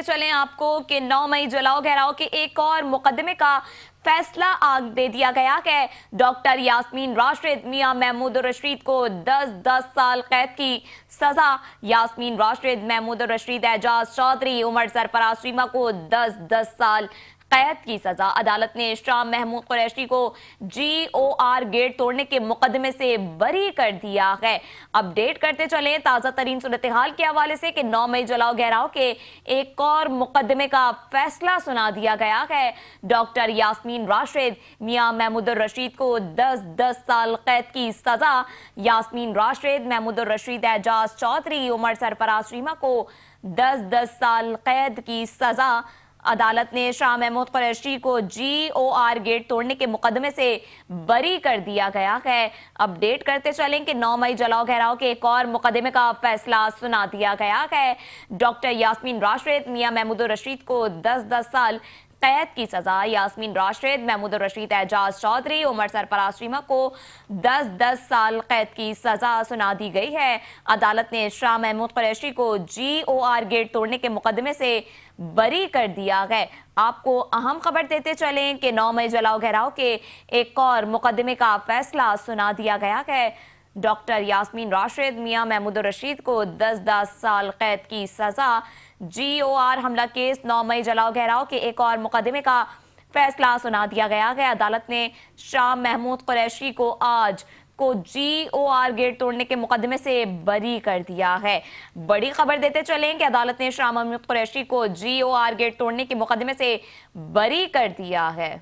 دیتے چلیں آپ کو کہ 9 مئی جلاؤ گھیراؤ کے ایک اور مقدمے کا فیصلہ آج دے دیا گیا کہ ڈاکٹر یاسمین راشد میاں محمود الرشید کو 10 سال قید کی سزا۔ یاسمین راشد، محمود الرشید، اعجاز چودھری، عمر سرفراز شیمہ کو 10 سال قید کی سزا۔ عدالت نے شاہ محمود قریشی کو GOR گیٹ توڑنے کے مقدمے سے بری کر دیا ہے۔ اپڈیٹ کرتے چلیں تازہ ترین صورتحال کے حوالے سے کہ 9 مئی جلاؤ گھیراؤ کے ایک اور مقدمے کا فیصلہ سنا دیا گیا ہے۔ ڈاکٹر یاسمین راشد میاں محمود الرشید کو 10 سال قید کی سزا۔ یاسمین راشد، محمود الرشید، اعجاز چودھری، عمر سرفراز شیمہ کو 10 سال قید کی سزا۔ عدالت نے شاہ محمود قریشی کو GOR گیٹ توڑنے کے مقدمے سے بری کر دیا گیا ہے۔ اپڈیٹ کرتے چلیں کہ 9 مئی جلاؤ گھیراؤ کے ایک اور مقدمے کا فیصلہ سنا دیا گیا ہے۔ ڈاکٹر یاسمین راشد میاں محمود الرشید کو 10 سال قید کی سزا۔ یاسمین راشد، محمود الرشید، اعجاز چودھری، عمر سرفراز شیمہ کو 10 سال قید کی سزا سنا دی گئی ہے۔ عدالت نے شاہ محمود قریشی کو GOR گیٹ توڑنے کے مقدمے سے بری کر دیا ہے۔ آپ کو اہم خبر دیتے چلیں کہ 9 مئی جلاؤ گھیراؤ کے ایک اور مقدمے کا فیصلہ سنا دیا گیا ہے۔ ڈاکٹر یاسمین راشد میاں محمود الرشید کو 10 سال قید کی سزا۔ GOR حملہ کیس 9 مئی جلاؤ گھیراؤ کے ایک اور مقدمے کا فیصلہ سنا دیا گیا ہے۔ عدالت نے شاہ محمود قریشی کو آج GOR گیٹ توڑنے کے مقدمے سے بری کر دیا ہے۔ بڑی خبر دیتے چلیں کہ عدالت نے شاہ محمود قریشی کو GOR گیٹ توڑنے کے مقدمے سے بری کر دیا ہے۔